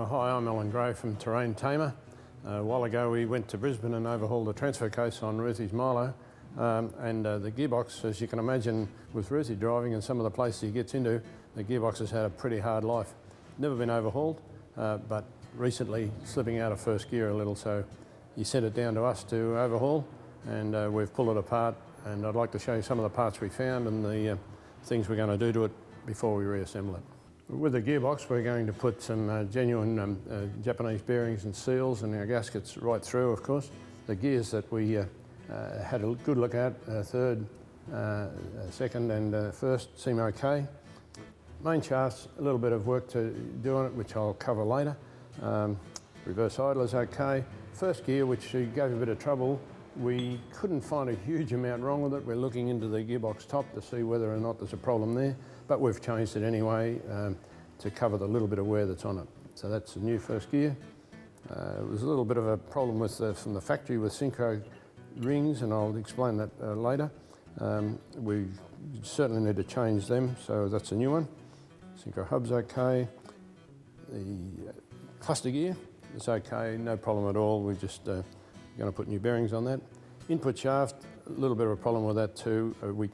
Hi, I'm Alan Gray from Terrain Tamer. A while ago we went to Brisbane and overhauled the transfer case on Ruthie's Milo, and the gearbox, as you can imagine, with Ruthie driving and some of the places he gets into, the gearbox has had a pretty hard life. Never been overhauled, but recently slipping out of first gear a little, so he sent it down to us to overhaul, and we've pulled it apart, and I'd like to show you some of the parts we found and the things we're going to do to it before we reassemble it. With the gearbox, we're going to put some genuine Japanese bearings and seals and our gaskets right through, of course. The gears that we had a good look at, third, second and first, seem okay. Main shaft's a little bit of work to do on it, which I'll cover later. Reverse idler's okay. First gear, which gave a bit of trouble, we couldn't find a huge amount wrong with it. We're looking into the gearbox top to see whether or not there's a problem there, but we've changed it anyway to cover the little bit of wear that's on it. So that's the new first gear. It was a little bit of a problem with from the factory with Synchro rings, and I'll explain that later. We certainly need to change them, so that's a new one. Synchro hub's okay. The cluster gear is okay, no problem at all. We're just going to put new bearings on that. Input shaft, a little bit of a problem with that too. We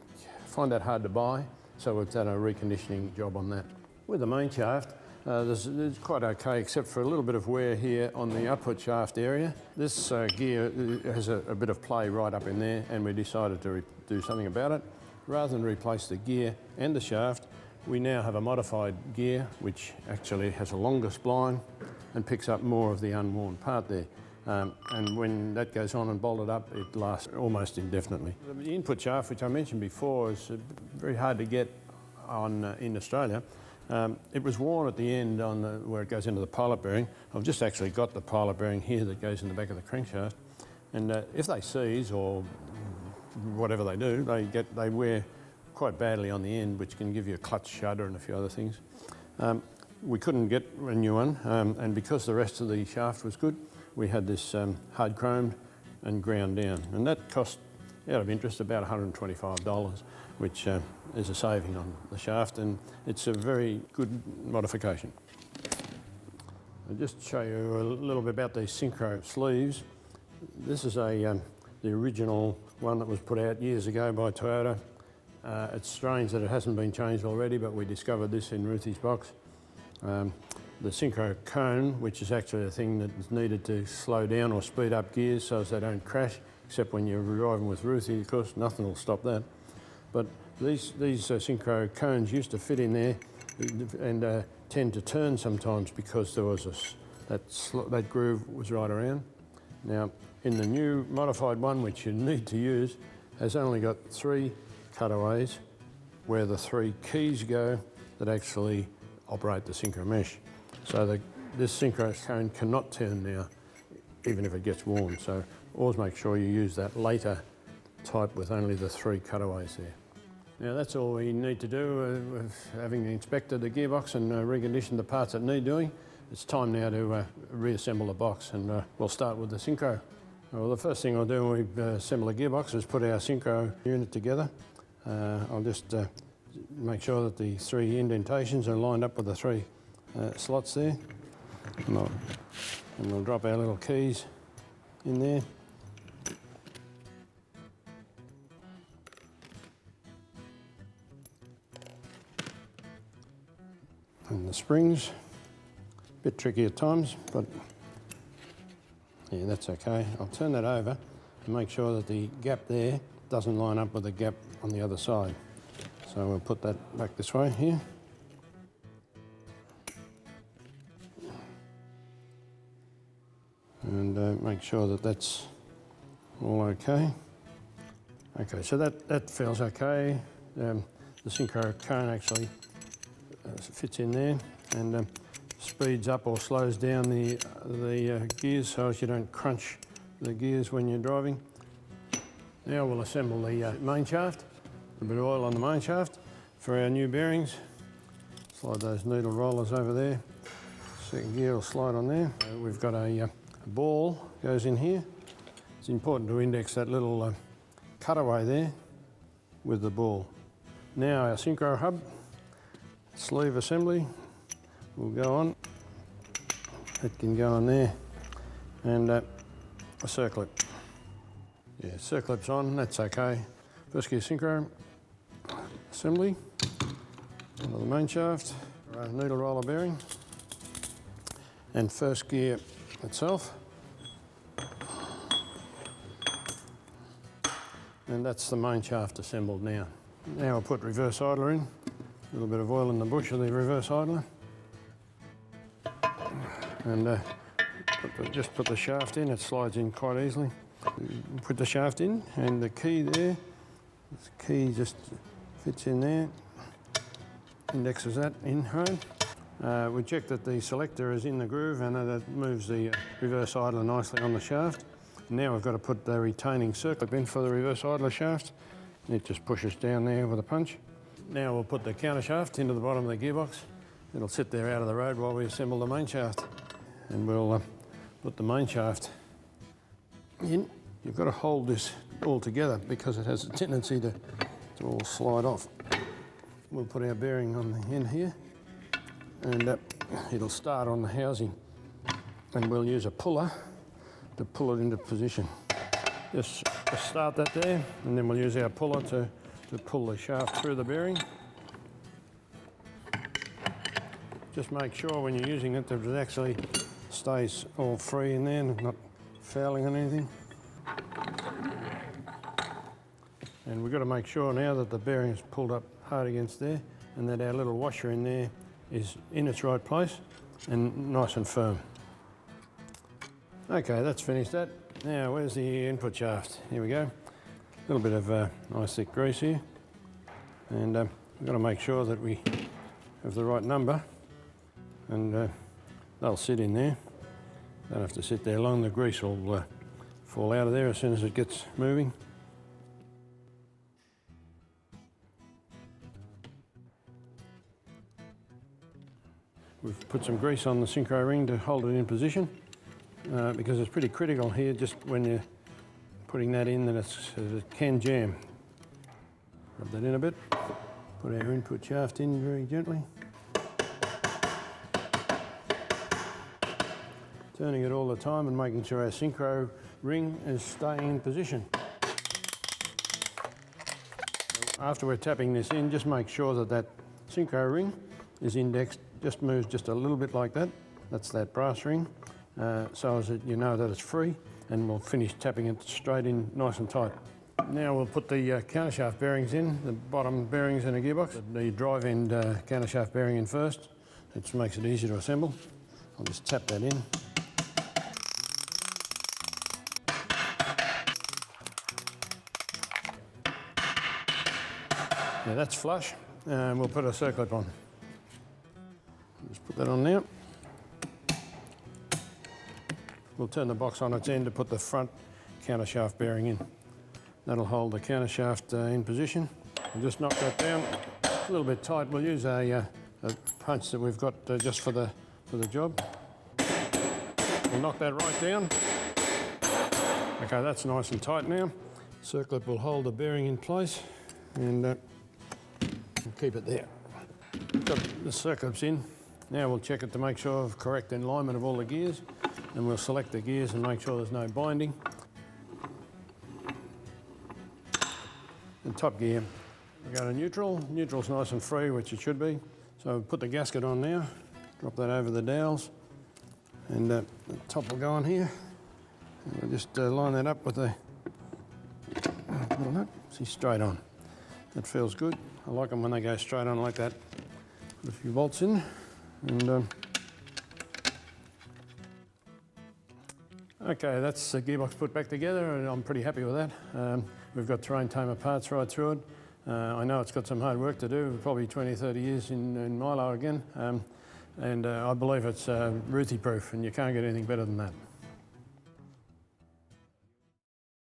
find that hard to buy, so we've done a reconditioning job on that. With the main shaft, it's quite okay, except for a little bit of wear here on the output shaft area. This gear has a bit of play right up in there, and we decided to do something about it. Rather than replace the gear and the shaft, we now have a modified gear which actually has a longer spline and picks up more of the unworn part there. And when that goes on and bolted up, it lasts almost indefinitely. The input shaft, which I mentioned before, is very hard to get on in Australia. It was worn at the end on where it goes into the pilot bearing. I've just actually got the pilot bearing here that goes in the back of the crankshaft. And if they seize or whatever they do, they wear quite badly on the end, which can give you a clutch shudder and a few other things. We couldn't get a new one, and because the rest of the shaft was good, we had this hard chromed and ground down, and that cost, out of interest, about $125, which is a saving on the shaft, and it's a very good modification. I'll just show you a little bit about these Synchro sleeves. This is the original one that was put out years ago by Toyota. It's strange that it hasn't been changed already, but we discovered this in Ruthie's box. The Synchro cone, which is actually a thing that is needed to slow down or speed up gears so as they don't crash, except when you're driving with Ruthie, of course, nothing will stop that. But these Synchro cones used to fit in there and tend to turn sometimes because there was that groove was right around. Now, in the new modified one, which you need to use, has only got 3 cutaways where the 3 keys go that actually operate the Synchro mesh. So this Synchro cone cannot turn now, even if it gets worn. So always make sure you use that later type with only the 3 cutaways there. Now that's all we need to do with having inspected the gearbox and reconditioned the parts that need doing. It's time now to reassemble the box, and we'll start with the Synchro. Well, the first thing I'll do when we assemble the gearbox is put our Synchro unit together. I'll just make sure that the 3 indentations are lined up with the 3 slots there, and we'll drop our little keys in there. And the springs, a bit tricky at times, but yeah, that's okay. I'll turn that over and make sure that the gap there doesn't line up with the gap on the other side. So we'll put that back this way here. And make sure that that's all okay. Okay, so that feels okay. The Synchro cone actually fits in there and speeds up or slows down the gears so as you don't crunch the gears when you're driving. Now we'll assemble the main shaft. A bit of oil on the main shaft for our new bearings. Slide those needle rollers over there. Second gear will slide on there. We've got a ball goes in here. It's important to index that little cutaway there with the ball. Now our Synchro hub sleeve assembly will go on. That can go on there. And a circlip. Yeah, circlip's on, that's okay. First gear synchro assembly onto the main shaft, needle roller bearing, and first gear itself. And that's the main shaft assembled now. Now I'll put reverse idler in. A little bit of oil in the bush of the reverse idler. And just put the shaft in, it slides in quite easily. Put the shaft in, and the key there, this key just fits in there, indexes that in home. We check that the selector is in the groove and that it moves the reverse idler nicely on the shaft. Now we've got to put the retaining circlip in for the reverse idler shaft. It just pushes down there with a punch. Now we'll put the counter shaft into the bottom of the gearbox. It'll sit there out of the road while we assemble the main shaft. And we'll put the main shaft in. You've got to hold this all together because it has a tendency to all slide off. We'll put our bearing on the end here, and it'll start on the housing, and we'll use a puller to pull it into position. Just start that there, and then we'll use our puller to pull the shaft through the bearing. Just make sure when you're using it that it actually stays all free in there and not fouling on anything. And we've got to make sure now that the bearing is pulled up hard against there and that our little washer in there is in its right place and nice and firm. Okay, that's finished that. Now, where's the input shaft? Here we go. A little bit of nice thick grease here. And we've got to make sure that we have the right number, and they'll sit in there. Don't have to sit there long. The grease will fall out of there as soon as it gets moving. We've put some grease on the Synchro ring to hold it in position because it's pretty critical here just when you're putting that in that it can jam. Rub that in a bit. Put our input shaft in very gently. Turning it all the time and making sure our Synchro ring is staying in position. After we're tapping this in, just make sure that that Synchro ring is indexed, just moves just a little bit like that. That's that brass ring, so as you know that it's free, and we'll finish tapping it straight in nice and tight. Now we'll put the countershaft bearings in, the bottom bearings in a gearbox. The drive end countershaft bearing in first. It makes it easier to assemble. I'll just tap that in. Yeah, that's flush, and we'll put a circlip on. Just put that on now. We'll turn the box on its end to put the front countershaft bearing in. That'll hold the countershaft in position. We'll just knock that down. It's a little bit tight. We'll use a punch that we've got just for the job. We'll knock that right down. Okay, that's nice and tight now. Circlip will hold the bearing in place, and we'll keep it there. Got the circlips in. Now we'll check it to make sure of correct alignment of all the gears, and we'll select the gears and make sure there's no binding. And top gear, we go to neutral. Neutral's nice and free, which it should be. So we'll put the gasket on now, drop that over the dowels, and the top will go on here. And we'll just line that up with the little nut. See, straight on. That feels good. I like them when they go straight on like that. Put a few bolts in, and okay, that's the gearbox put back together, and I'm pretty happy with that. We've got Tamer parts right through it. I know it's got some hard work to do, probably 20, 30 years in Milo again, and I believe it's Ruthie proof, and you can't get anything better than that.